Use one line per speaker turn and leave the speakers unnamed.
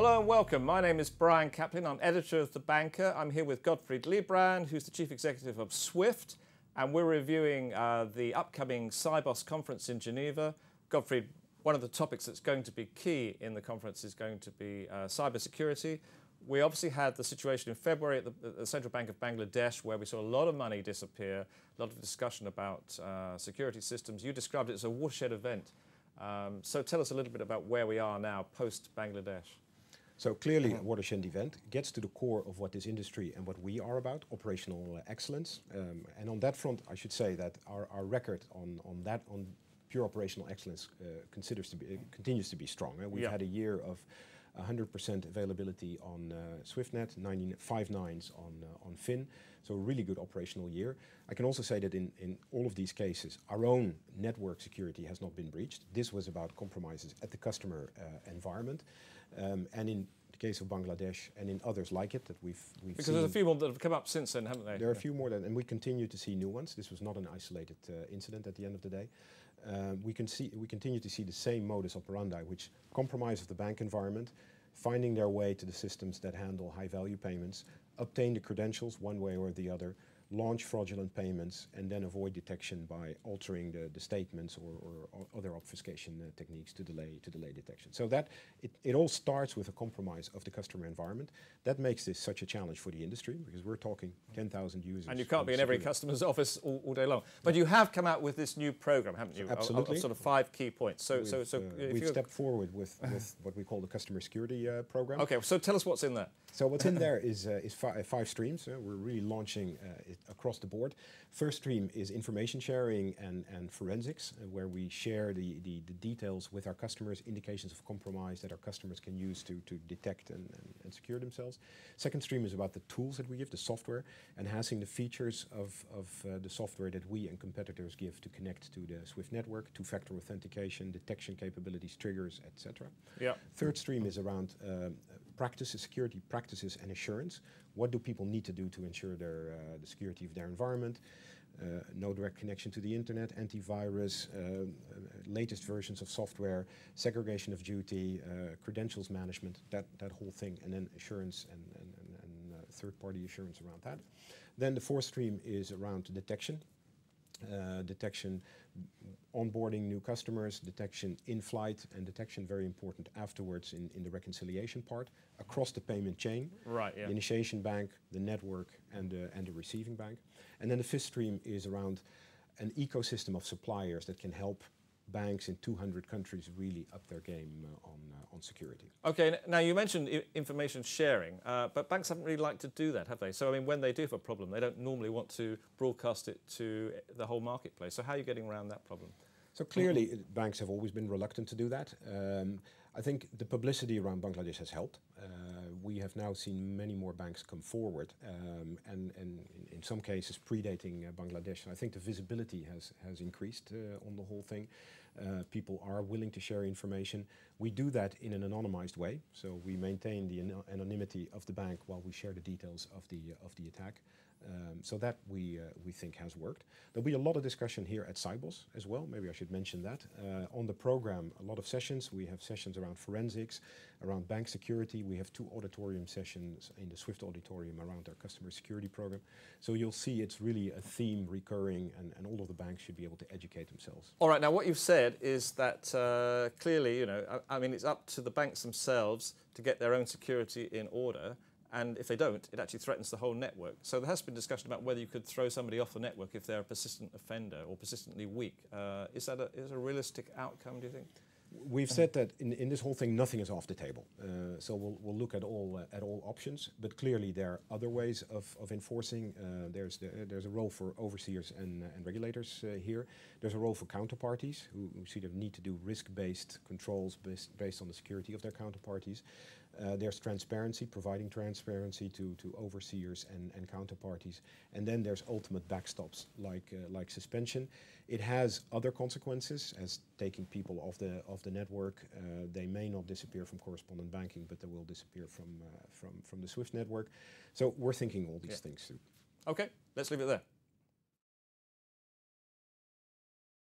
Hello and welcome. My name is Brian Caplen. I'm editor of The Banker. I'm here with Gottfried Leibbrandt, who's the chief executive of Swift, and we're reviewing the upcoming Sibos conference in Geneva. Gottfried, one of the topics that's going to be key in the conference is going to be cybersecurity. We obviously had the situation in February at the Central Bank of Bangladesh where we saw a lot of money disappear, a lot of discussion about security systems. You described it as a watershed event. So tell us a little bit about where we are now post-Bangladesh.
So clearly a watershed event gets to the core of what this industry and what we are about, operational excellence. And on that front, I should say that our record on pure operational excellence continues to be strong. We've had a year of 100% availability on SwiftNet, 5 nines on Fin, so a really good operational year. I can also say that in all of these cases, our own network security has not been breached. This was about compromises at the customer environment. And in the case of Bangladesh and in others like it that we've seen.
Because there's a few more that have come up since then, haven't they?
There are a few more, and we continue to see new ones. This was not an isolated incident at the end of the day. We continue to see the same modus operandi, which compromise of the bank environment, finding their way to the systems that handle high-value payments, obtain the credentials one way or the other, launch fraudulent payments, and then avoid detection by altering the statements or other obfuscation techniques to delay detection. So that it all starts with a compromise of the customer environment. That makes this such a challenge for the industry because we're talking 10,000 users.
And you can't be in every customer's office all day long. But you have come out with this new program, haven't you?
Absolutely.
Of sort of 5 key points.
We've stepped forward with what we call the customer security program.
Okay, so tell us what's in there.
So what's in there is 5 streams. We're really launching it across the board. First stream is information sharing and forensics, where we share the details with our customers, indications of compromise that our customers can use to detect and secure themselves. Second stream is about the tools that we give, the software, enhancing the features of the software that we and competitors give to connect to the Swift network, two-factor authentication, detection capabilities, triggers, etc.
Yeah.
Third stream is around security practices and assurance. What do people need to do to ensure the security of their environment? No direct connection to the internet, antivirus, latest versions of software, segregation of duty, credentials management, that whole thing, and then assurance and third-party assurance around that. Then the fourth stream is around detection. Detection, onboarding new customers, detection in flight, and detection, very important, afterwards in the reconciliation part, across the payment chain,
right, yeah.
The initiation bank, the network, and the receiving bank. And then the fifth stream is around an ecosystem of suppliers that can help banks in 200 countries really up their game on security.
Okay, now you mentioned information sharing, but banks haven't really liked to do that, have they? So, I mean, when they do have a problem, they don't normally want to broadcast it to the whole marketplace. So how are you getting around that problem?
So clearly, banks have always been reluctant to do that. I think the publicity around Bangladesh has helped. We have now seen many more banks come forward, and in some cases predating Bangladesh. I think the visibility has increased on the whole thing. People are willing to share information. We do that in an anonymized way, so we maintain the anonymity of the bank while we share the details of the attack. So that we think has worked. There'll be a lot of discussion here at Sibos as well. Maybe I should mention that. On the program, a lot of sessions. We have sessions around forensics, around bank security. We have 2 auditorium sessions in the Swift auditorium around our customer security program. So you'll see it's really a theme recurring, and all of the banks should be able to educate themselves.
All right, now what you've said is that clearly, I mean, it's up to the banks themselves to get their own security in order. And if they don't, it actually threatens the whole network. So there has been discussion about whether you could throw somebody off the network if they're a persistent offender or persistently weak. Is that a realistic outcome, do you think?
We've said that in this whole thing, nothing is off the table. So we'll look at all options. But clearly, there are other ways of enforcing. There's a role for overseers and regulators here. There's a role for counterparties who see the need to do risk-based controls based on the security of their counterparties. There's transparency, providing transparency to overseers and counterparties. And then there's ultimate backstops like suspension. It has other consequences, as taking people off the network. They may not disappear from correspondent banking, but they will disappear from the Swift network. So we're thinking all these things through.
Okay, let's leave it there.